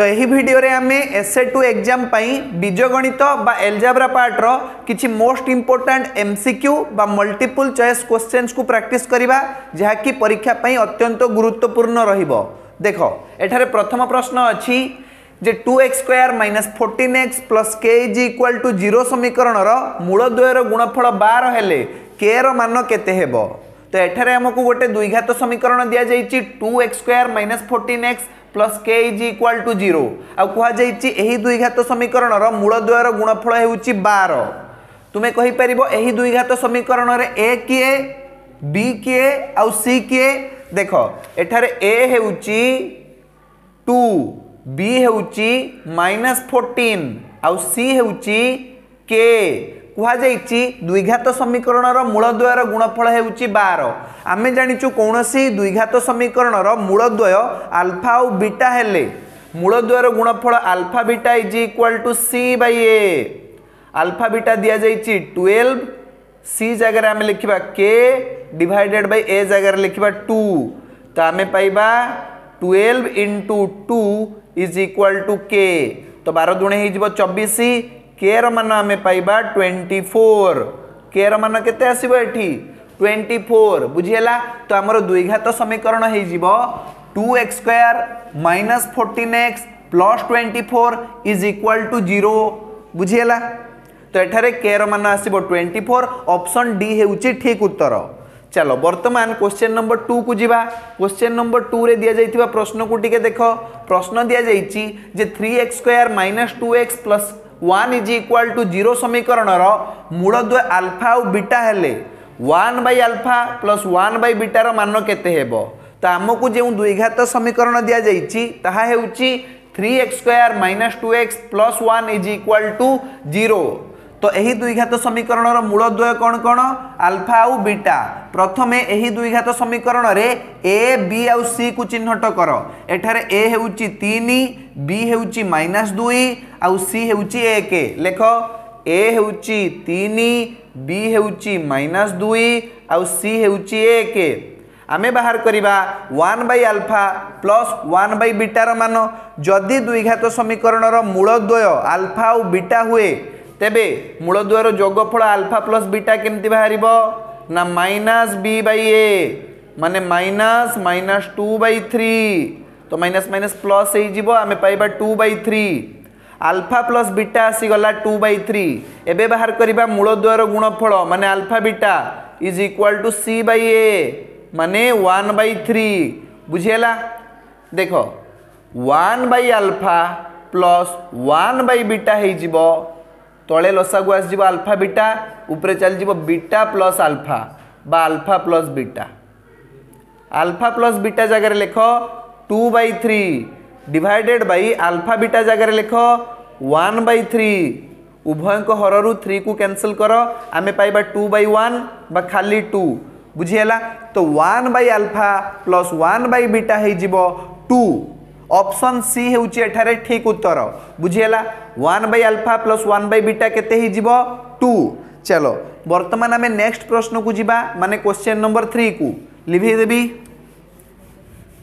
तो यही वीडियो रे आमे एसए 2 एग्जाम पाई बीजगणित बा एल्जेब्रा पार्ट रो किछि मोस्ट इंपोर्टेंट एमसीक्यू बा मल्टीपल चॉइस क्वेश्चंस को प्रैक्टिस करिबा जहा कि परीक्षा पाई अत्यंत गुरुत्वपूर्ण रहिबो। देखो एठारे प्रथम प्रश्न अछि जे 2x स्क्वायर - 14x + k = 0 समीकरण रो मूलद्वय रो गुणफल 12 हेले k रो मान केते हेबो। तो एठारे हमकु गोटे द्विघात समीकरण दिया जाइछि 2x स्क्वायर - 14x + k = 0 आ कुहा जाइछि एही द्विघात समीकरण रो मूलद्वय रो गुणफल हेउछि 12। तुमे कहि परिबो एही द्विघात समीकरण रे a किए b किए आ c किए। देखो एठारे a हेउछि 2 b हेउछि -14 uh c हेउछि k। कुहा जाइछि द्विघात समीकरण रो मूलद्वय रो गुणफल हेउछि 12। आमे जानिचु कोनोसी द्विघात समीकरण रो मूलद्वय अल्फा और बीटा हेले मूलद्वय रो गुणफल alpha beta = c/a। Alpha beta दिया जाइछि 12 c जगह आमे लिखिबा k / a जगह लिखिबा 2। तो आमे पाइबा 12 × 2 = k। तो 12 दुणे हे जिवो 24 k रो मान आमे पाइबा 24। k रो मान केते आसीबो एठी 24 बुझियला। तो हमर द्विघात समीकरण हे जिवो 2x स्क्वायर - 14x + 24 = 0 बुझियला। तो एठारे k रो मान आसीबो 24। ऑप्शन डी हेउची ठीक उत्तर। चलो वर्तमान क्वेश्चन नंबर 2 को जीवा। क्वेश्चन नंबर 2 रे दिया जाइथिबा प्रश्न को टिके देखो। प्रश्न दिया जाइछि जे 3x स्क्वायर - 2x + 1 = 0 समीकरण रो मूलद्वय अल्फा और बीटा हेले 1/α + 1/बीटा रो मान केते हेबो। तो हमकु जे द्विघात समीकरण दिया जाइछि ताहा हेउछि 3x स्क्वायर - 2x + 1 = 0। तो एही द्विघात समीकरण रो मूलद्वय कोन कोन अल्फा और बीटा। प्रथमे एही द्विघात समीकरण रे a b और c को चिन्हट करो। एठारे a हेउची 3 b हेउची -2 और c हेउची 1। लेखो a हेउची 3 b हेउची -2 और c हेउची 1। आमे बाहर करिबा 1/α + 1/बीटा रो मान। जदि द्विघात समीकरण रो मूलद्वय अल्फा और बीटा हुए तेबे मूलद्वय रो योगफल अल्फा + बीटा केमति बाहरिबो ना -b/a माने -2/3। तो माइनस माइनस प्लस हे जिवो आमे पाइबा 2/3। अल्फा प्लस बीटा आसी गला 2/3। एबे बाहर करिबा मूलद्वय रो गुणफल माने अल्फा बीटा = c/a माने 1/3 बुझियला। देखो 1/α + 1/बीटा हे जिवो तले लसागु आस जिवो अल्फा बीटा ऊपर चल जिवो बीटा प्लस अल्फा बा alpha plus beta. Alpha plus beta जगह लिखो 2/3 डिवाइडेड बाई अल्फा बीटा जगह लिखो 1/3। उभय को हररु 3 को कैंसिल करो आमे पाइबा 2/1 बा खाली 2 बुझियला। तो 1/α + 1/बीटा हे जिवो 2। ऑप्शन सी हेउची एठारे ठीक उत्तर बुझियला। 1/α + 1/बीटा केते ही जिवो 2। चलो वर्तमान आमे नेक्स्ट प्रश्न को जिबा माने क्वेश्चन नंबर 3 को लिखि देबी।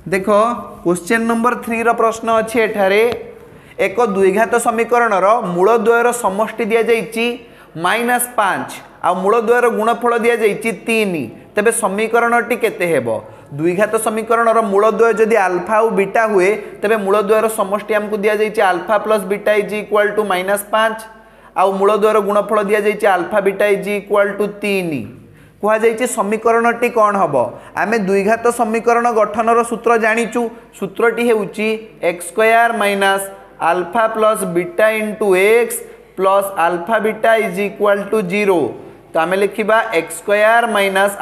देखो क्वेश्चन नंबर 3 रो प्रश्न अछि एठारे एक द्विघात समीकरण रो मूलद्वय रो समष्टि दिया जाइछि -5 आ मूलद्वय रो गुणफल दिया जाइछि 3। तबे समीकरणटी केते हेबो। द्विघात समीकरण रो मूलद्वय जदि अल्फा और बीटा हुए तबे मूलद्वय रो समष्टि हमकु दिया जाइछि अल्फा प्लस बीटा = -5 आ मूलद्वय रो गुणफल दिया जाइछि अल्फा बीटा = 3। कुहा जाइछि समीकरणटी कोन हबो। आमे द्विघात समीकरण गठन रो सूत्र जानिचु। सूत्रटी हेउछि x square - alpha plus beta * x plus alpha beta = 0। तो आमे लिखिबा x square -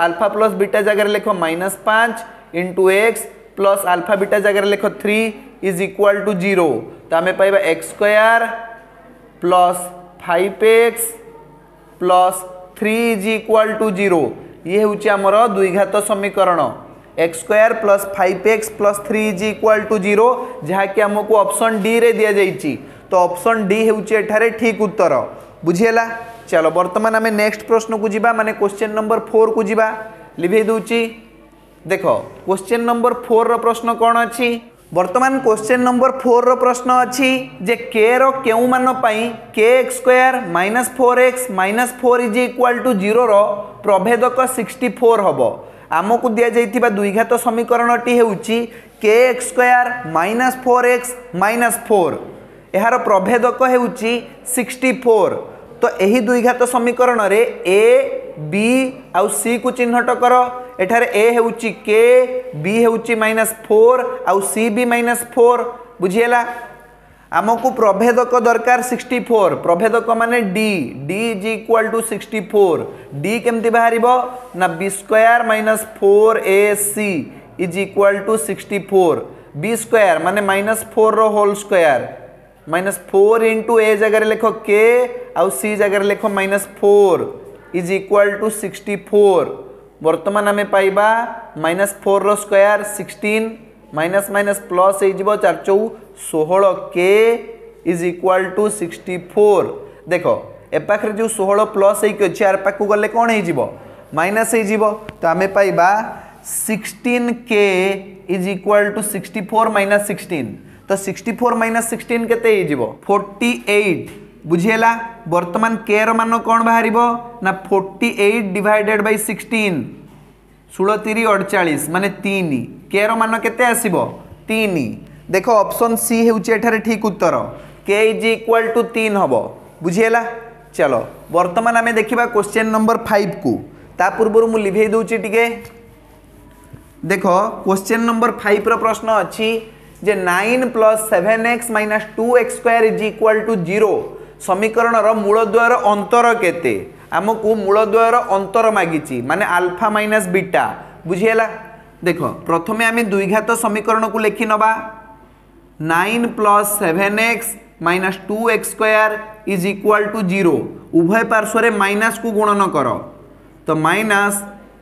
alpha plus beta जगह लिखो -5 * x प्लस अल्फा बीटा जगह लिखो 3 = 0। तो आमे पाइबा x square plus 5x plus 3 = 0। ये होची हमर द्विघात समीकरण x square plus 5x plus 3 = 0 जहा कि हमको ऑप्शन डी रे दिया जाइछि। तो ऑप्शन डी हेउची एठारे ठीक उत्तर बुझियला। चलो वर्तमान आमे नेक्स्ट प्रश्न को जिबा माने क्वेश्चन नंबर 4 को जिबा लिखि दोची। देखो क्वेश्चन नंबर 4 रो प्रश्न कोन अछि वर्तमान क्वेश्चन नंबर 4 रो प्रश्न अच्छी जे के रो केउ मान पई kx² -4x -4 is equal to 0 रो प्रभेदक 64 हबो। आमको दिया जाइथिबा द्विघात समीकरणटी हेउची kx² -4x -4 एहार प्रभेदक हेउची 64। तो यही द्विघात समीकरण रे a b आउ c को चिन्हट कर। एठारे a हेउची k b हेउची -4 आउ c b -4 बुझिएला। आमको प्रभेदक दरकार 64 प्रभेदक माने d d is equal to 64 d केमती बाहरिबो ना b² -4ac is equal to 64 b² माने -4 रो होल स्क्वायर -4 इंटू ए जगह लिख k आउ c जगह लिख -4 इज इक्वल टू 64। वर्तमान आम पाइबा -4 रो स्क्वायर 16 माइनस माइनस प्लस हो 4 चौ 16 k इज इक्वल टू 64। देख ए पाखे जो 16 प्लस होची यार पाक गले कौन हो माइनस हो। तो आम पाइबा 16k is equal to 64 minus 16। तो 64 माइनस 16 केते हो 48 बुझीला। वर्तमान के रो मान कौन बाहर ना 48 डिवाइडेड बाय 16 16 3 48 माने 3 के रो मान केते आसीबो 3। देखो ऑप्शन सी हेउची एठारे ठीक उत्तर k इज इक्वल टू 3 हबो बुझीला। चलो वर्तमान आमे देखिबा क्वेश्चन नंबर 5 को। ता पूर्व मु लिभेई दोची टिके देखो क्वेश्चन नंबर 5 रो प्रश्न अछि जे 9 + 7x - 2x² is equal to 0 समीकरण रो मूलद्वयर अंतर केते आमको मूलद्वयर अंतर मागिची माने अल्फा माइनस बीटा बुझीला। देखो प्रथमे आमे द्विघात समीकरण को लिखि नबा 9 + 7x - 2x² is equal to 0 उभय पार्श्व रे माइनस को गुणन कर। तो minus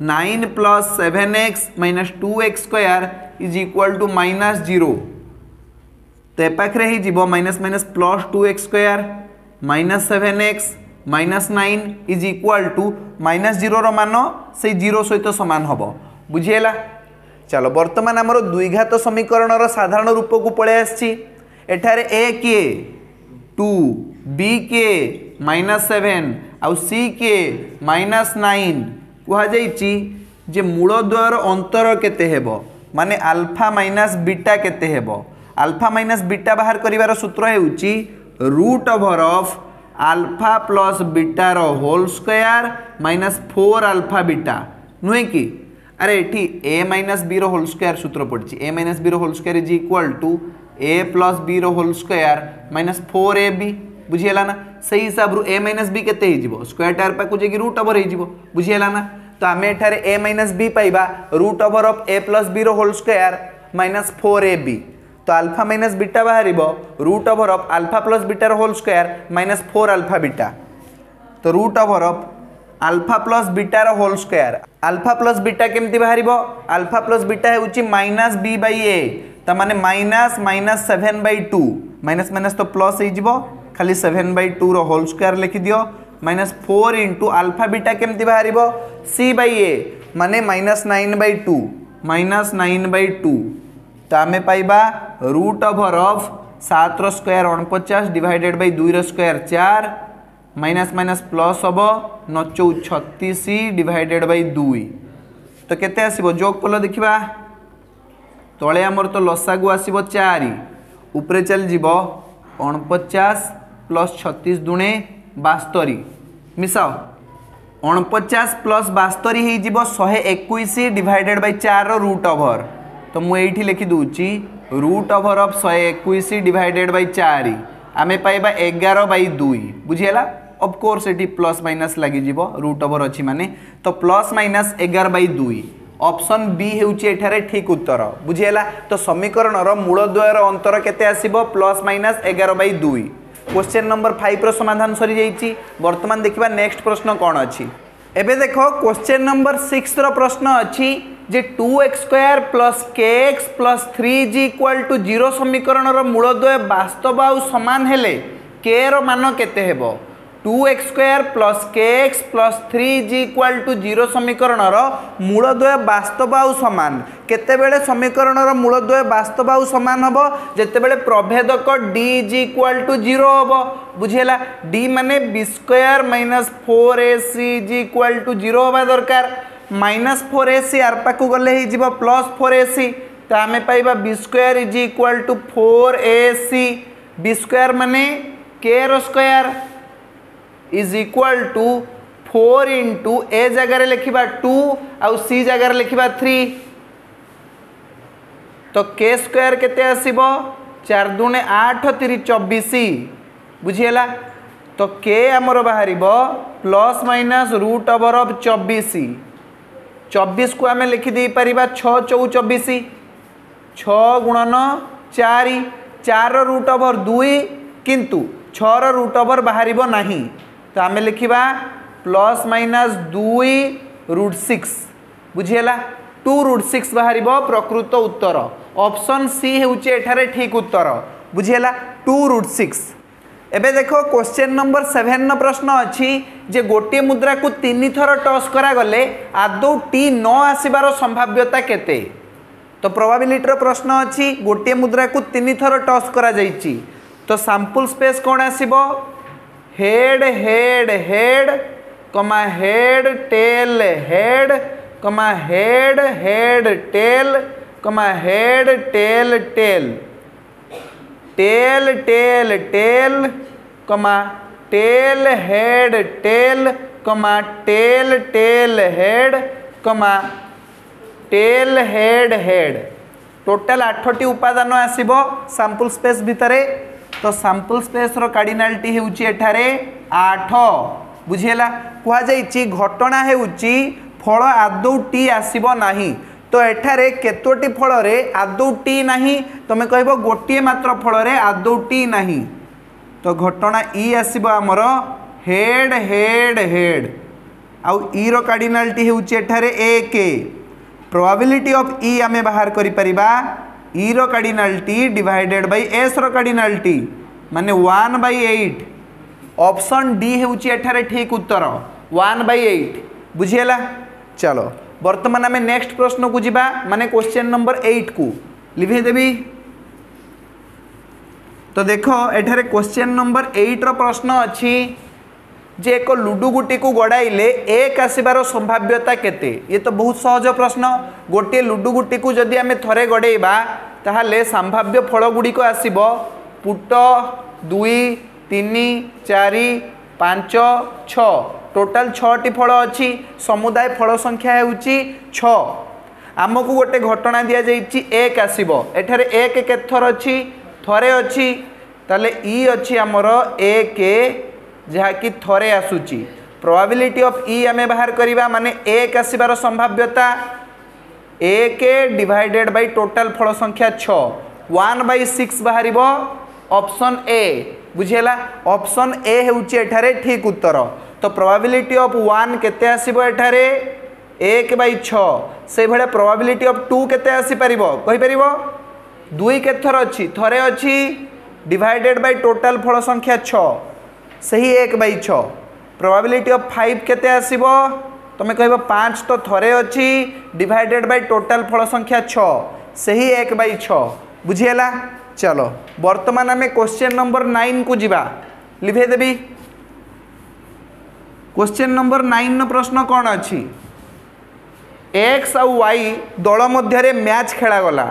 9 + 7x - 2x² is equal to -0। तो ए पाखे हो minus minus plus 2x² -7x -9 is equal to -0 रो मान से 0 सहित सामान हम बुझीला। चलो वर्तमान आमर द्विघात समीकरण रो साधारण रूप को पळे आछि। एठारे a के 2 b के -7 आउ c के -9 कहा जाइछि जे मूलद्वयर अंतर केते हेबो माने अल्फा माइनस बीटा केते हेबो। अल्फा माइनस बीटा बाहर करिवार सूत्र हेउची root over of alpha plus beta रो होल स्क्वायर -4 अल्फा बीटा नुहे कि अरे एठी a - b रो होल स्क्वायर सूत्र पड़छि a - b रो whole square is equal to a + b रो होल स्क्वायर -4ab बुझिएला ना। सही हिसाब रो a - b केते हिजिबो स्क्वायर टार पाकु जेकी रूट ओवर हिजिबो बुझिएला ना। तो आमे एठारे a - b पाइबा root over of a + b रो होल स्क्वायर -4ab। तो अल्फा माइनस बीटा बाहर root over of alpha plus beta whole square -4 alpha beta. तो root over of alpha plus beta whole square alpha plus beta केमती बाहर alpha plus beta होउची -b/a त माने -7/2 minus minus तो plus हो खाली 7/2 रो होल स्क्वायर लिखि दियो -4 इंटू अल्फा बीटा केमती बाहर c/a माने -9/2 -9/2। तो आमे पाइबा रूट ओवर ऑफ 7 रो स्क्वायर 49 डिवाइडेड बाय 2 रो स्क्वायर 4 माइनस माइनस प्लस हबो 9 36 डिवाइडेड बाय 2। तो केते आसीबो जोग कलो देखिबा तळे हमर तो लसागु आसीबो 4 ऊपरे चल जीवो 49 + 36 दुणे 72 मिसाओ 49 + 72 हे जीवो 121 डिवाइडेड बाय 4 रो रूट ओवर। तो मु एठी लिखि दूची root over of 121 divided by 4 आमे पाइबा 11/2 बुझिएला। ऑफ कोर्स एठी प्लस माइनस लागि जीवो रूट ओवर अछि माने तो प्लस माइनस 11/2 ऑप्शन बी हेउची एठारे ठीक उत्तर बुझिएला। तो समीकरण रो मूलद्वयर अंतर केते आसीबो प्लस माइनस 11/2। क्वेश्चन नंबर 5 रो समाधान सरी जाईची। वर्तमान देखिबा नेक्स्ट प्रश्न कोन अछि। एबे देखो क्वेश्चन नंबर 6 रो प्रश्न अछि जे 2x² + kx + 3 इक्वल टू 0 समीकरण रो मूलद्वय वास्तव आउ समान हेले k रो मान केते हेबो 2x square plus kx plus 3 equal to 0 समीकरण मूलद्वय वास्तव आउ सामान केतेबेले समीकरण मूलद्वय वास्तव आउ सामान हम जेतेबेले प्रभेदक d इक्वल टू 0 हम बुझेला d माने b square minus 4ac equal to 0 होबा दरकार माइनस 4ac आर पाकु गले ही जीव प्लस 4ac तो आमे पाइबा b square equal to 4ac b square माने k रो square is equal to 4 into ए जगार लिखा 2 आउ सी जगार लिखा 3 तो के स्क्वायर केते आसीबो 4 दूने 8 3 24 बुझीला तो के आमर बाहरिबो plus minus root over of 24 को आमे लिखि दे परिबा 6 4 24 6 गुणन 4 4 रूट ओवर 2 किंतु 6 रो रूट ओवर बाहरिबो नाही तो आमे लिखिबा प्लस माइनस 2 रूट 6 बुझीला 2 रूट 6 बाहरिबो प्रकृत उत्तर ऑप्शन सी हेउचे एठारे ठीक उत्तर बुझीला 2 रूट 6 एबे देखो क्वेश्चन नंबर 7 न प्रश्न अछि जे गोटे मुद्रा को 3 थर टॉस करा गले आदौ टी न आसीबार संभाव्यता केते तो प्रोबेबिलिटी रो प्रश्न अछि गोटे मुद्रा को 3 थर टॉस करा जाईची तो सैंपल स्पेस कोन आसीबो head head head comma head tail head comma head head tail comma head tail tail tail tail tail comma tail head tail comma tail tail head comma tail head head total 8टी उपादान आसीबो sample space भितरे तो sample space रो cardinality हेउची एठारे 8 बुझियला कुहा जाईची घटना हेउची फल आदौ टी आसीबो नाही तो एठारे केतोटी फल रे आदौ टी नाही तमे कहबो गोटिए मात्र फल रे आदौ टी नाही तो घटना ई आसीबो हमर हेड हेड हेड आउ ई रो कार्डिनालिटी हेउची एठारे 1 प्रोबेबिलिटी ऑफ ई आमे बाहर करि परिबा ई रो कार्डिनालिटी डिवाइडेड बाय एस रो कार्डिनालिटी माने 1/8 ऑप्शन डी हेउची एठारे ठीक उत्तर 1/8 बुझियला चलो वर्तमान आमे नेक्स्ट प्रश्न को जिबा माने क्वेश्चन नंबर 8 को लिखि देबी तो देखो एठारे क्वेश्चन नंबर 8 रो प्रश्न अछि जे एक लुडु गुटी को गड़ाइले एक आसबार संभाव्यता केते ये तो बहुत सहज प्रश्न गोटे लुडु गुटी को जदि आमे थरे गड़ेबा ताहाले संभाव्य फल गुडी को आसीबो पुट 2 3 4 5 6 टोटाल 6टी फल अछि समुदाय फल संख्या हेउची 6 आमको गोटे घटना दिया जाइछि एक आसीबो एठारे एक केथर अछि थरे अछि ताले ई अछि हमर एक जहा कि थरे आसुची प्रोबेबिलिटी ऑफ ई आमे बाहर करिबा माने एक आसीबार संभाव्यता 1 डिवाइडेड बाय टोटल फल संख्या 6 1/6 बाहरिबो ऑप्शन ए बुझियला ऑप्शन ए हेउची एठारे ठीक उत्तर तो प्रोबेबिलिटी ऑफ 1 केते आसीबो एठारे 1/6 से भले प्रोबेबिलिटी ऑफ 2 केते आसी परिबो कहि परिबो 2 केथर अछि थरे अछि डिवाइडेड बाय टोटल फल संख्या 6 सही 1/6 प्रोबेबिलिटी ऑफ 5 केते आसीबो तमे कहबो 5 तो थरे अछि डिवाइडेड बाय टोटल फल संख्या 6 सही 1/6 बुझियला चलो वर्तमान आमे क्वेश्चन नंबर 9 को जिबा लिखे देबी क्वेश्चन नंबर 9 न प्रश्न कोन अछि x और y दल मध्य मैच खेला गला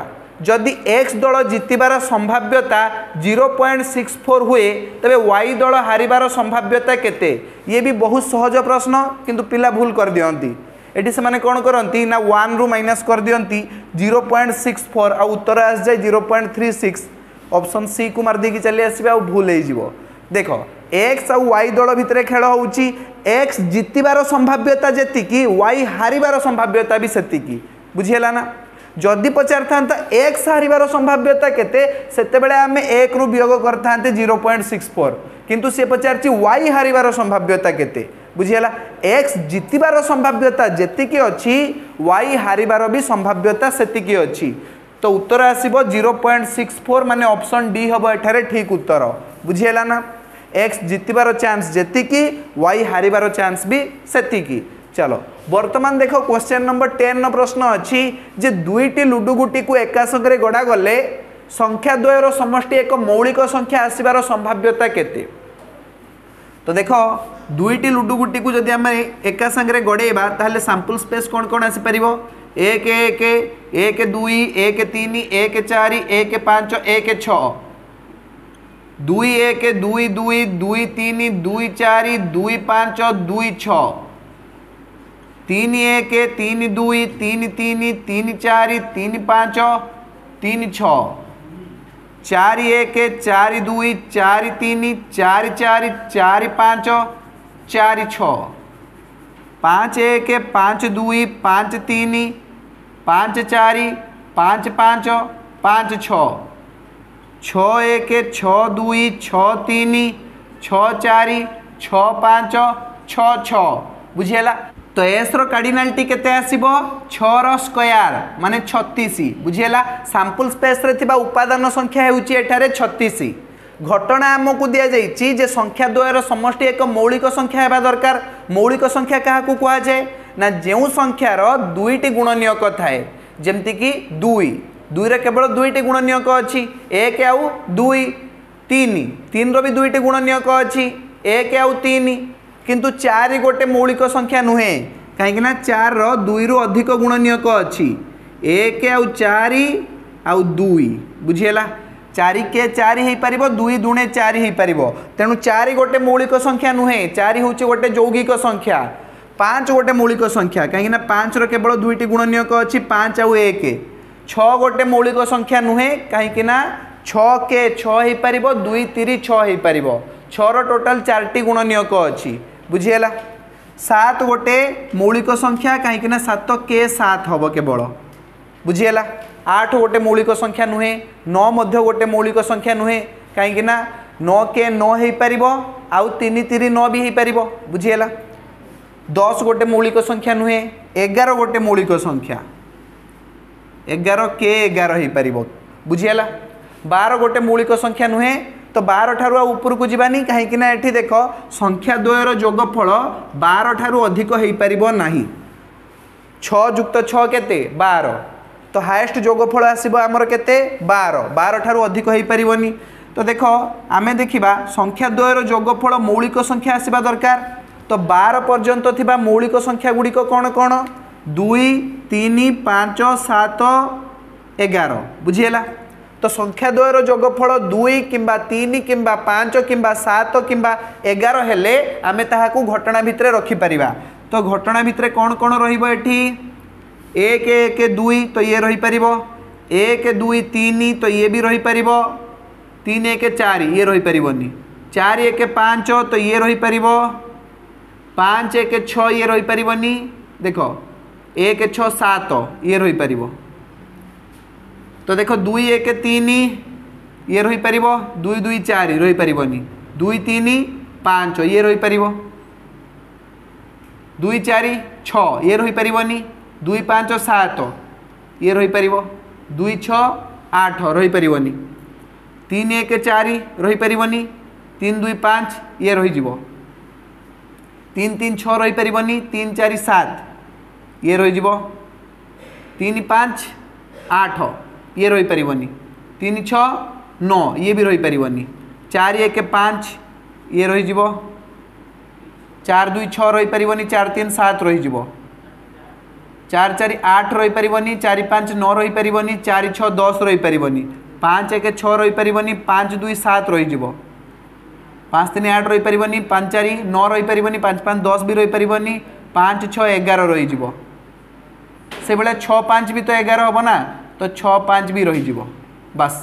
जदि x दल जितिबार संभाव्यता 0.64 हुए तबे y दल हारिबार संभाव्यता केते ये भी बहुत सहज प्रश्न किंतु पिला भूल कर दियंती एटी से माने कोन करंती ना 1 रु माइनस कर दियंती 0.64 आ उत्तर आस जाय 0.36 ऑप्शन सी को मार दे की चली आसीबा आ भूल हे जीवो देखो x और y दल भितरे खेल होउची x जितिबार संभाव्यता जेतिकी y हारिबार संभाव्यता भी सेतिकी बुझियला ना जदि पचार था x हारिबार संभाव्यता केते सेते बेले आमे 1 रु वियोग करथांते 0.64 किंतु से पचारची y हारिबार संभाव्यता केते बुझियला x जितिबार संभाव्यता जेतिकी अछि y हारिबार भी संभाव्यता सेतिकी अछि तो उत्तर आसीबो 0.64 माने ऑप्शन डी हबो एठारे ठीक उत्तर बुझियला ना एक्स जितबार चांस जेतिकी वाई हारिबार चांस भी सेतिकी। चलो वर्तमान देखो क्वेश्चन नंबर 10 प्रश्न अच्छी जे दुईटी लुडु गुटी को एका संगे गड़ा गले संख्या द्वयर समष्टि एक मौलिक संख्या आसबार संभाव्यता केते। तो देखो दुईटी लुडु गुटी को जदि आम एका संगे गड़ेबा ताहले सैंपल स्पेस कौन कौन आसी परिबो 1 1 1 2 1 3 1 4 1 5 1 6 2 1 2 2 2 3 2 4 2 5 2 6 3 1 3 2 3 3 3 4 3 5 3 6 4 1 4 2 4 3 4 4 4 5 4 6 5 1 5 2 5 3 5 4 5 5 5 6 6 1 6 2 6 3 6 4 6 5 6 6 बुझीगला। तो एस कार्डिनालिटी केते आसीबो 6 रो स्क्वायर माने 36 बुझीगला। सैंपल स्पेस रे थिबा उपादान संख्या हेउची एठारे 36। घटना आमको दिया जाइछि जे संख्या द्वयर समष्टि एक मौलिक संख्या हेबा दरकार। मौलिक संख्या काहा को कुआ जाय ना जेउ संख्यार दुईटी गुणनीयक थाए जेमति कि 2 रे केवल दुईटी गुणनीयक अछि 1 आउ 2 3 3 रो भी दुईटी गुणनीयक अछि 1 आउ 3 किंतु 4 गोटे मौलिक संख्या नुहे कहीं 4 रो 2 रु अधिक गुणनीयक अच्छी 1 आउ 4 आउ 2 बुझीगला। 4 के 4 हो पार 2 दुणे 4 हो पार तेणु 4 गोटे मौलिक संख्या नुहे 4 हूँ गोटे यौगिक संख्या 5 गोटे मौलिक संख्या कहीं 5 रो केवल दुईटी गुणनीयक अच्छी 5 आउ 1 6 गोटे मौलिक संख्या नुहे कहीं 6 के 6 हो पार 2 3 6 हो पार 6 रो टोटाल 4टी गुणनीयक अच्छी बुझीगला। 7 गोटे मौलिक संख्या कहीं 7 के 7 हम केवल बुझीगला। 8 गोटे मौलिक संख्या नुहे 9 मध्य गोटे मौलिक संख्या नुहे कहीं 9 के 9 हो पार आउ 3 3 9 भी हो पार बुझीगला। 10 गोटे मौलिक संख्या नुहे 11 गोटे मौलिक संख्या 11 के 11 हो पार बुझीगला। 12 गोटे मौलिक संख्या नुहे तो 12 ठारू ऊपर को जीवानी कहीं एठी देख संख्या द्वयर जोगफल 12 ठारू अधिक हो पारिबो नाही 6 युक्त 6 केते 12 तो हाईएस्ट जोगफल आसीबो हमर केते 12 ठारू अधिक हो पारिबोनी। तो देख आमे देखिबा संख्या द्वयर जोगफल मौलिक संख्या आसीबा दरकार। तो 12 पर्यंत थिबा मौलिक संख्या गुड़िक कौन कौन 2 3 5 7 11 बुझीगला। तो संख्या द्वयर जोगफल 2 किंबा 3 किंबा 5 किंबा 7 किंबा 11 हेले आमे ताहाकू घटना भितरे रखि परिबा। तो घटना भितरे कौन कौन रहिबो एठी 1 1 2 तो ये रही परिबो 1 2 3 तो ये भी रही परिबो 3 1 4 ये रही परिबोनी 4 1 5 तो ये रही परिबो 5 1 6 ये रही परिबोनी देखो 1 6 7 ये रही परिबो। तो देखो 2 1 3 ये रही पार 2 2 4 रही पारनी 2 3 5 ये रही पार 2 4 6 ये रही पारनी 2 5 7 ये रही पार 2 6 8 रही पारनी 3 1 4 रही पारनी 3 2 5 ये रही 3 3 6 रही पारनी 3 4 7 ये रही 3 5 8 ये रही पारनी 3 6 9 ये भी रही पारनी 4 1 5 ये रही 4 2 6 रही पारनी 4 3 7 रही 4 4 8 रही पारनी 4 5 9 रही पारनी 4 6 10 रही पारनी 5 1 6 रही पारनी 5 2 7 रही 5 3 8 रही पारनी 5 4 9 रही पारनी 5 5 10 भी रही पारनी 5 6 11 रही से भाई 6 5 भी तो 11 हम ना तो 6 5 भी रही बस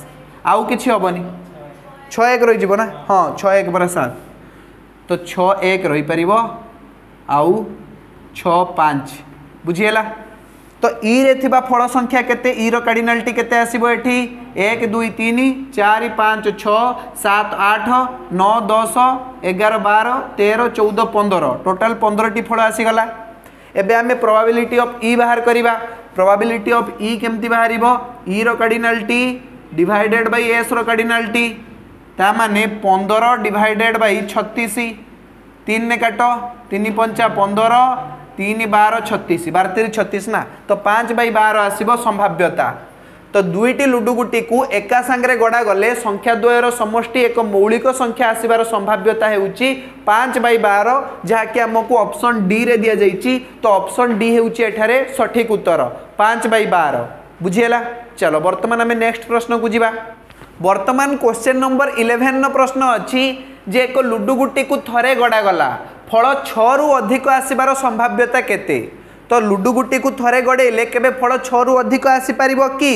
आउ किसी हेनी 6 1 रही ना हाँ 6 1 बरा 7 तो 6 1 रही पार आउ 6 5 बुझीगला। तो ई रे थिबा फल संख्या केते ई रो कार्डिनालिटी केते आसीबो एठी 1 2 3 4 5 6 7 8 9 10 11 12 13 14 15 टोटाल 15 टी फल आसीगला। एबे आमे प्रोबेबिलिटी ऑफ ई बाहर करिबा। प्रोबेबिलिटी ऑफ ई केमती बाहरिबो ई रो कार्डिनालिटी डिवाइडेड बाय एस रो कार्डिनालिटी ता माने 15 डिवाइडेड बाई 36 3 ने काट 3 पंचा 15 3 12 36 12 3 36 ना तो 5/12 आसीबो संभाव्यता। तो दुईटी लुडु गुटी को एका सांगरे गड़ा गले संख्या द्वयर समष्टि एक मौलिक संख्या आसीबार संभाव्यता हेउची 5/12 जहाँकि आमको ऑप्शन डी रे दिया जाइची। तो ऑप्शन डी हेउची एठारे सठिक उत्तर 5/12 बुझीला। चलो वर्तमान आम नेक्स्ट प्रश्न को जीवा। वर्तमान क्वेश्चन नंबर 11 प्रश्न अच्छी जे एक लुडु गुटी को थरे गड़ा गला फल 6 रु अधिक आसीबार संभाव्यता केते। तो लुडु गुटी को थरे गड़ेले केबे फल 6 रु अधिक आसी पारिबो कि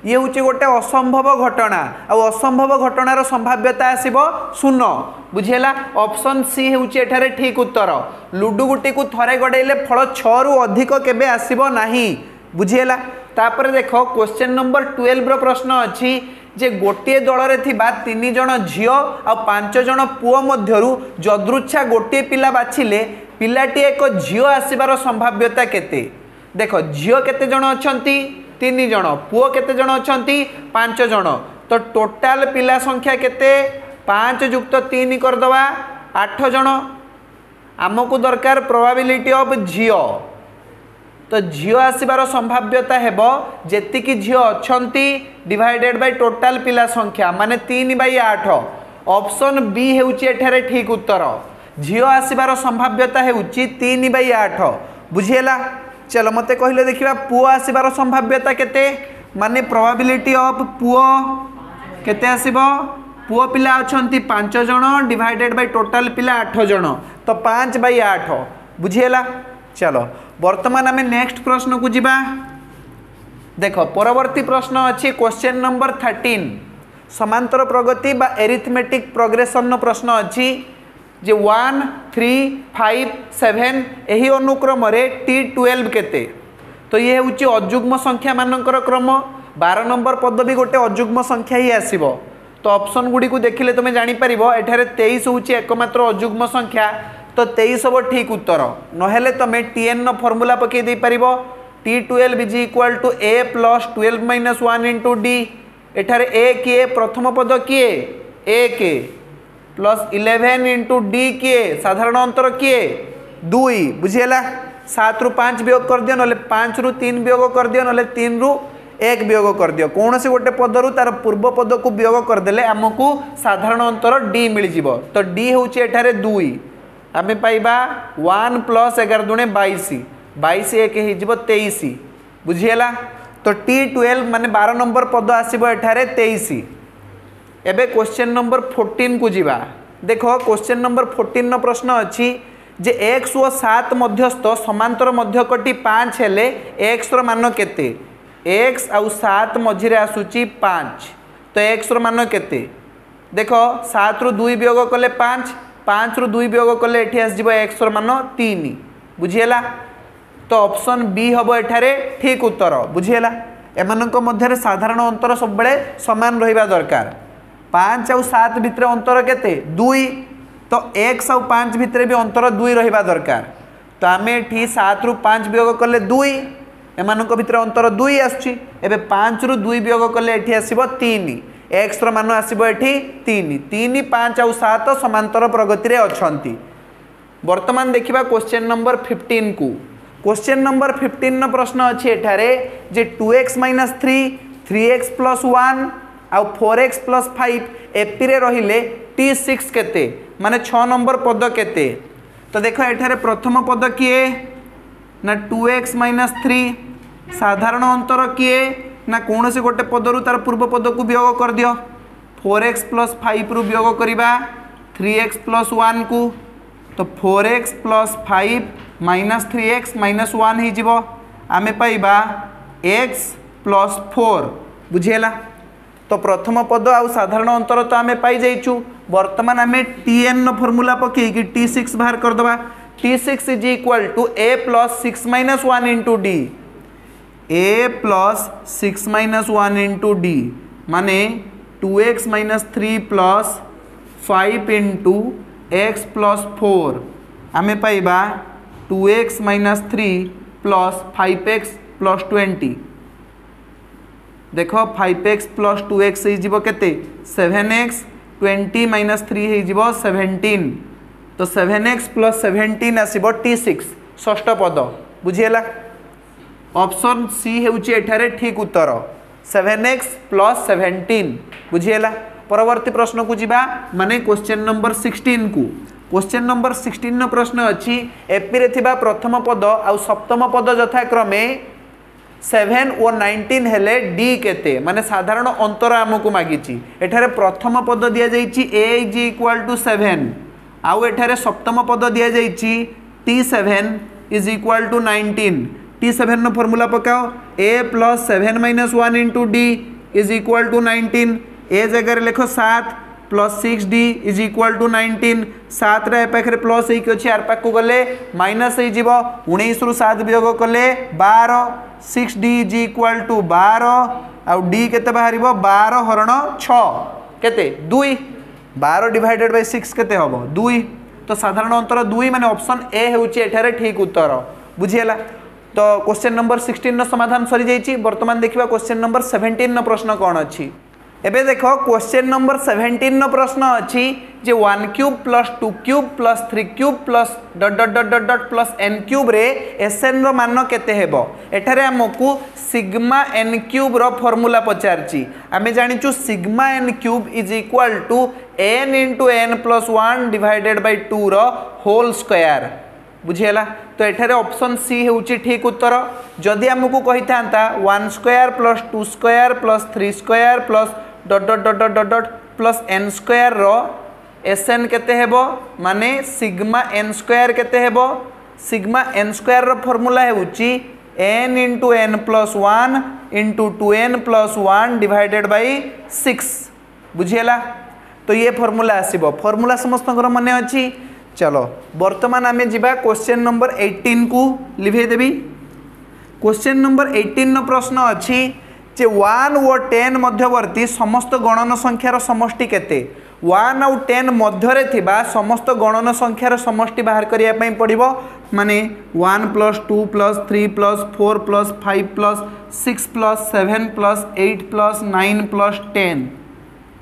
ये हूँ गोटे असंभव घटना आ असंभव घटनार संभाव्यता आसीबो 0 बुझेला। ऑप्शन सी हेउची एठारे ठीक उत्तर। लुडु गुटी को थरे गड़ेले फल 6 रु अधिक केबे आसीबो नाही बुझेला। तापर देखो क्वेश्चन नंबर 12 रो प्रश्न अच्छी जे गोटे दल रे थिबा 3 जण झियो आ 5 जण पुओ मध्यरु जदृच्छा गोटे पिला बाछिले पिलाटी एक झियो आसीबार संभाव्यता केते। देखो झियो केते जण अछंती 3 जण पुओ केते जण अछंती 5 जण। तो टोटाल पिला संख्या केते 5 युक्त 3 कर दवा 8 जण। आमको दरकार प्रोबेबिलिटी ऑफ झियो। तो झियो आसीबार संभाव्यता हेबो जेतिकी झियो अछंती डिवाइडेड बाय टोटाल पिला संख्या माने 3/8। ऑप्शन बी हेउची एठारे ठीक उत्तर। झियो आसीबार संभाव्यता हेउची 3/8 बुझीला। चलो मते कहले देखिबा पुओ आसीबार संभाव्यता केते माने प्रोबेबिलिटी ऑफ पुओ केते आसीबो। पुओ पिला अछंती 5 जण डिवाइडेड बाय टोटाल पिला 8 जण तो 5/8 बुझीला। चलो वर्तमान आम नेक्स्ट प्रश्न को जीवा। देखो परवर्ती प्रश्न अच्छी क्वेश्चन नंबर 13 समांतर प्रगति बा एरिथमेटिक प्रोग्रेशन प्रश्न अच्छी जे 1 3 5 7 यही अनुक्रम रे T12 केते। तो ये हूँ अजुग्म संख्या मानकर क्रम 12 नंबर पद भी गोटे अजुग्म संख्या ही आसीबो। तो ऑप्शन गुडी को देखिले तुम जानि परिबो एठारे 23 हूँ एकमात्र अजुग्म संख्या। तो 23 हम ठीक उत्तर नहेले तुम TN फॉर्मूला पकई दे पारिबो T12 is equal to A plus 12 minus 1 into D. एठारे A किए प्रथम पद किए A के प्लस 11 इंटू डी किए साधारण अंतर किए 2 बुझीला। 7 रु 5 वियोग कर दियो नले 5 रु 3 वियोग कर दियो नले 3 रु 1 वियोग कर दियो। कौन से गोटे पदरु तार पूर्व पद को वियोग करदेले आमको साधारण अंतर D मिल जिवो। तो D होउची एठारे 2 आमे पाइबा 1 प्लस 11 दुणे 22 22 एक हे जिवो 23 बुझीला। तो T12 माने 12 नंबर पद आसीबो एठारे 23। एबे क्वेश्चन नंबर 14 को जीवा। देखो क्वेश्चन नंबर 14 न प्रश्न अच्छी जे x और 7 मध्यस्थ समांतर मध्यकटी 5 हेले x रो मान केते। x आउ 7 मझिरे आसुची 5 तो x रो मान केते। देखो 7 रु 2 वियोग कले 5 5 रु 2 वियोग कले एठी आस जिवो x रो मान 3 बुझीला। तो ऑप्शन बी हबो एठारे ठीक उत्तर बुझीला। एमानक मध्यरे साधारण अंतर सब बेले समान रहिबा दरकार। 5 आउ 7 भितर अंतर केते 2 तो x आउ 5 भितर भी अंतर 2 रहिबा दरकार। तो आम ये 7 रु 5 वियोग कले 2 एमानक भितर अंतर 2 आसुची। एबे 5 रु 2 वियोग कले एठी आसीबो 3 x रो मान आसीबो एठी 3 3 5 आउ 7 समांतर प्रगति रे अछंती। वर्तमान देखिबा क्वेश्चन नंबर 15 को। क्वेश्चन नंबर 15 न प्रश्न अच्छी एठारे जे 2x - 3 3x + 1 आउ 4x + 5 एपी रे रहिले T6 केते माने 6 नंबर पद केते। तो देखो एठारे प्रथम पद किए ना 2x - 3 साधारण अंतर किए ना कौन से गोटे पदरु तार पूर्व पद को वियोग कर दियो। 4x + 5 रु वियोग करिबा 3x + 1 को। तो 4x + 5 - 3x - 1 ही जीवो। आमे पाइबा x + 4 बुझेला। तो प्रथम पद आउ साधारण अंतर तो आमे पाई जाइचु। वर्तमान आमे TN फॉर्मूला पकई कि T6 बाहर कर दबा। T6 is equal to A + 6 - 1 into D। A + 6 - 1 into D माने 2x - 3 + 5 इंटू x + 4 आमे पाइबा 2x - 3 + 5x + 20। देखो 5x + 2x हो जीवो केते 7x 20 माइनस 3 हो 17 तो 7x प्लस 17 आसब T6 षष्ठ पद बुझीगला ऑप्शन सी होउची एठारे ठीक उत्तर 7x प्लस 17 बुझीगला परवर्ती प्रश्न को जीवा माने क्वेश्चन नंबर 16 को क्वेश्चन नंबर 16 प्रश्न अच्छी एपी रे थिबा प्रथम पद आ सप्तम पद यथाक्रमे 7 और 19 हेले डी केते माने साधारण अंतर आमको मागिची एठारे प्रथम पद दिया जाइची a इज इक्वल टू 7 आउ एठारे सप्तम पद दिया जाइची t7 is equal to 19 t7 नो फॉर्मूला पकाओ a plus 7 minus 1 into d is equal to 19 ए जगह लिख 7 plus 6d is equal to 19 7 रे पाखे प्लस एक अच्छी आर पाक गले माइनस हो 19 रु 7 वियोग कले 12 6d इज इक्वल टू 12 आउ d केते बाहर 12 हरण 6 केते 2 12 डिवाइडेड बाय 6 केते हबो 2 तो साधारण अंतर 2 माने ऑप्शन ए होउची एठारे ठीक उत्तर बुझियला तो क्वेश्चन नंबर 16 नो समाधान सरी जाइची वर्तमान देखिबा क्वेश्चन नंबर 17 नो प्रश्न कोन अछि एबे देखो क्वेश्चन नंबर 17 नो प्रश्न अच्छी जे 1 cube plus 2 cube plus 3 cube plus dot dot dot dot dot plus n cube रे एसएन रो मान केते हेबो एठारे हमकु सिग्मा n क्यूब रो फार्मूला पचारची आमे जानिचु sigma n cube is equal to n into n plus 1 divided by 2 रो होल स्क्वायर बुझीगला तो एठारे ऑप्शन सी होउची ठीक उत्तर जदि हमकु कहि थांता 1 square plus 2 square plus 3 square plus dot dot dot dot dot plus n square रो एसएन केते हेबो माने सिग्मा n स्क्वायर केते हेबो सिग्मा n स्क्वायर रो फार्मूला हेउची n into n plus 1 into 2n plus 1 divided by 6 बुझीगला तो ये फार्मूला आसीबो फार्मूला समस्त मन अच्छी चलो वर्तमान आमे जिबा क्वेश्चन नंबर 18 को लिखे देबी क्वेश्चन नंबर 18 नो प्रश्न अच्छी जे 1 और 10 मध्यवर्ती समस्त गणन संख्यार समष्टि केते 1 और 10 मध्य रे थिबा समस्त गणन संख्यार समष्टि बाहर करिया पई पड़िबो माने 1 plus 2 plus 3 plus 4 plus 5 plus 6 plus 7 plus 8 plus 9 plus 10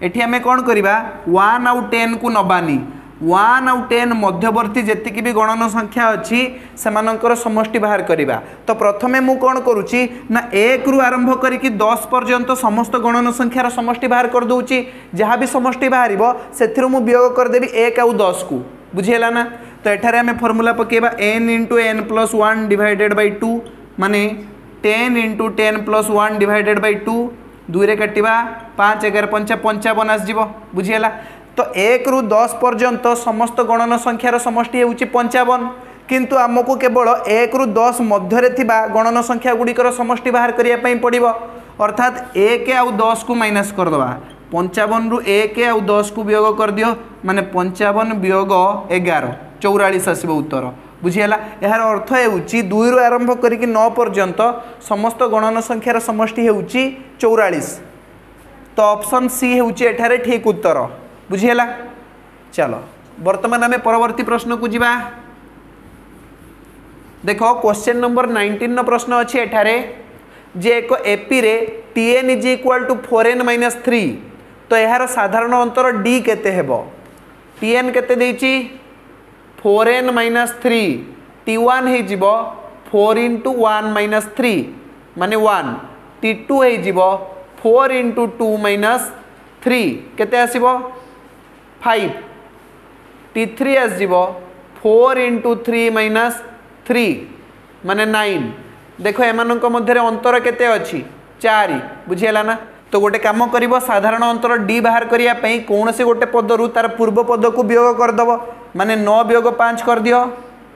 एठी आमे कोन करिबा 1 और 10 को नबानी 1 और 10 मध्यवर्ती जेतिकी भी गणन संख्या अच्छी सेमानंकर समष्टि बाहर करिबा तो प्रथमे मु कोन करूची ना 1 रु आरंभ करिकी 10 पर्यंत समस्त गणन संख्यार समष्टि बाहर कर दोउची जहाँ भी समष्टि बाहरिबो सेथिरु मु वियोग कर देबी 1 और 10 को बुझियला ना तो एठारे हमें फार्मूला पकेबा n into n plus 1 divided by 2 माने 10 इंटू 10 प्लस 1 डिवाइडेड बाय 2 2 रे काटिबा 5 11 5 55 आस जीवो बुझियला तो 1 रु 10 पर्यंत समस्त गणन संख्यार समष्टि होउची 55 किंतु आमको केवल 1 रु 10 मध्य रे थिबा गणन संख्या गुड़िकर समष्टि बाहर करिया पई पड़िबो अर्थात 1 और 10 को माइनस कर दबा 55 रु 1 और 10 को वियोग कर दियो माने 55 वियोग 11 44 आसीबो उत्तर बुझियला यार अर्थ हेउची 2 रु आरंभ करिक 9 पर्यंत समस्त गणन संख्यार समष्टि हेउची 44 तो ऑप्शन सी हेउची एठारे ठीक उत्तर बुझियला चलो वर्तमान आमे परवर्ती प्रश्न को जीवा देखो क्वेश्चन नंबर 19 नो प्रश्न अच्छी एठारे जे एक एपी रे tn is equal to 4n minus 3 तो यार साधारण अंतर d केते हेबो tn केते देइची 4n माइनस 3 t1 हे जिवो 4 इंटू 1 माइनस 3 माने 1 t2 हे जिवो 4 इंटू 2 माइनस 3 केते आसीबो 5 t3 आस जीवो 4 इंटू 3 माइनस 3 माने 9 देखो एमानक मध्य अंतर केते अछि 4 बुझियला ना तो गोटे काम करिवो साधारण अंतर d बाहर करिया पई कोन से गोटे पद रु तार पूर्व पद को वियोग कर दबो माने 9 वियोग 5 कर दियो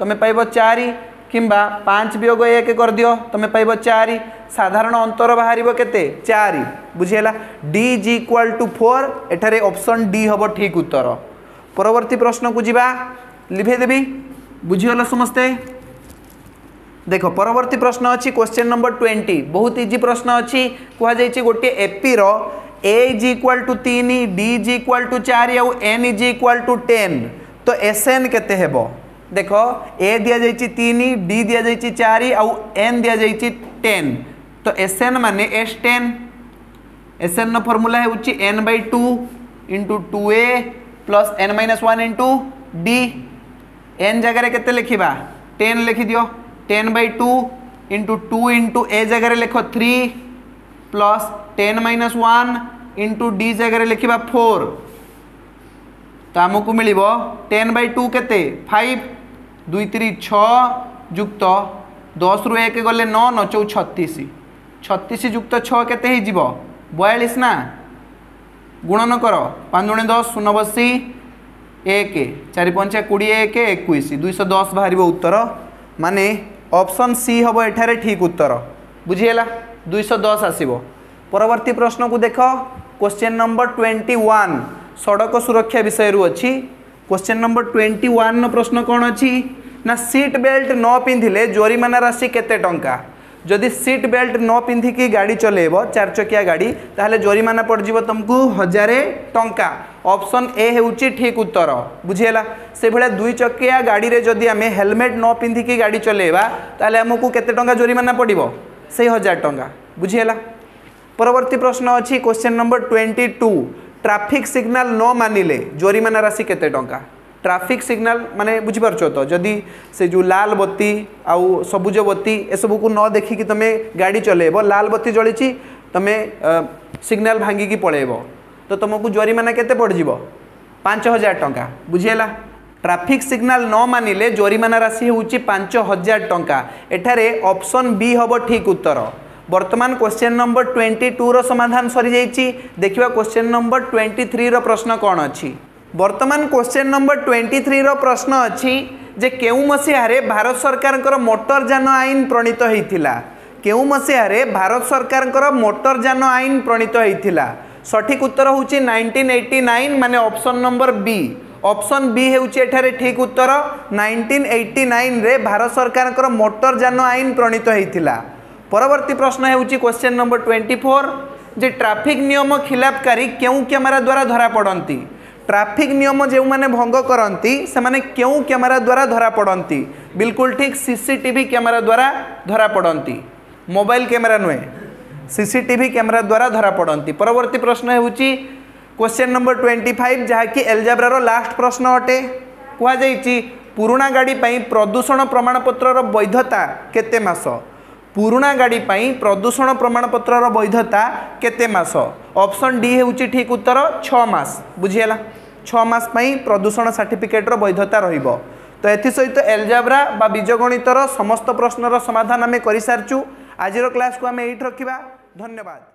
तमे पाइबो 4 किंबा 5 वियोग 1 कर दियो तमे पाइबो 4 साधारण अंतर बाहरिबो केते 4 बुझियला d इज इक्वल टू 4 एठारे ऑप्शन डी हबो ठीक उत्तर परवर्ती प्रश्न को जीवा लिखे देबी बुझियला समस्ते देखो परवर्ती प्रश्न अच्छी क्वेश्चन नंबर 20 बहुत इजी प्रश्न अच्छी कह जाइए गोटे एपी रो a is equal to 3 d is equal to 4 और n इज इक्वल टू 10 तो एसएन केते हेबो देखो a दिया जाइए 3 d दिया जाइए 4 और n दिया जाइए 10 तो एसएन माने s10 एसएन नो फार्मूला है n/2 into 2a plus n-1 into d n जगह केते लिखा 10 लिखि दियो 10/2 इंटू 2 इंटू a जगह लिख 3 प्लस 10-1 इंटू d जगह लिखा 4 तो आमको मिल 10/2 केते 5 2 3 6 युक्त 10 रु 1 गले 9 9 4 36 36 युक्त 6 केते ही जीवो 42 ना गुणन कर 5 दूणे 10 शून्य बसी 1 4 5 20 1 21 210 बाहर उत्तर माने ऑप्शन सी हम एठारे ठीक उत्तर बुझीगला 210 आसीबो। परवर्ती प्रश्न को देख क्वेश्चन नंबर 21 सड़क सुरक्षा विषय रु अच्छी क्वेश्चन नंबर 21 प्रश्न कौन अच्छी ना सीट बेल्ट न पिंधिले जोरिमाना राशि केते टंका जदि सीट बेल्ट न पिंधिकी गाड़ी चलेब 4 चकिया गाड़ी ताहले जोरिमाना पड़ जीव तुमको 1000 टंका ऑप्शन ए होउची ठीक उत्तर बुझीगला से भले 2 चकिया गाड़ी रे जदि आमे हेलमेट न पिंधिकी गाड़ी चलेबा ताहले हमकु केते टंका जोरिमाना पड़िबो से 1000 टंका बुझीगला। परवर्ती प्रश्न अच्छी क्वेश्चन नंबर 22 ट्रैफिक सिग्नल न मानिले जोरिमाना राशि केते टंका ट्रैफिक सिग्नल माने बुझी पारछो तो जदि से जो लाल बत्ती आउ सबुज बत्ती ए सब को न देखिकी तमे गाड़ी चलेबो लाल बत्ती जळीची तमे सिग्नल भांगी की पळेबो तो तुमको जोरिमाना केते पड़ जीवो 5000 टंका बुझीगला। ट्रैफिक सिग्नल न मानिले जोरिमाना राशि होउची 5000 टंका एठारे ऑप्शन बी हबो ठीक उत्तर। वर्तमान क्वेश्चन नंबर 22 रो समाधान सरी जाइची देखिबा क्वेश्चन नंबर 23 रो प्रश्न कौन अछि। वर्तमान क्वेश्चन नंबर 23 रो प्रश्न अच्छी जे केउ मसीहारे भारत सरकार मोटर यान आईन प्रणीत होइथिला केउ मसीहारे भारत सरकार मोटर यान आईन प्रणीत होइथिला सठिक उत्तर होउची 1989 माने option number B option B होउची एठारे ठीक उत्तर 1989 रे भारत सरकार मोटर यान आईन प्रणीत होइथिला। परवर्ती प्रश्न होउची क्वेश्चन नंबर 24 जे ट्रैफिक नियम खिलाफकारी केउ कैमरा द्वारा धरा पड़ती ट्रैफिक नियम जो मैंने भंग करती से माने क्यों कैमरा द्वारा धरा पड़ती बिल्कुल ठीक सीसीटीवी कैमरा द्वारा धरा पड़ती मोबाइल कैमरा नुहे सीसीटीवी कैमरा द्वारा धरा पड़ती। परवर्ती प्रश्न होउची क्वेश्चन नंबर 25 जहाँकि एल्जेब्रार लास्ट प्रश्न अटे कहुई पुराणा गाड़ी प्रदूषण प्रमाणपत्र वैधता केते मास पुराणा गाड़ी प्रदूषण प्रमाणपत्र वैधता केते मास ऑप्शन डी होउची ठीक उत्तर 6 मास बुझीगला 6 मास प्रदूषण सर्टिफिकेट वैधता रहिबो। तो एथि सहित एल्जेब्रा बा बीजगणितर समस्त प्रश्नर समाधान आमे करि सारचु। आजिर क्लास को आमे एठी रखिबा। धन्यवाद।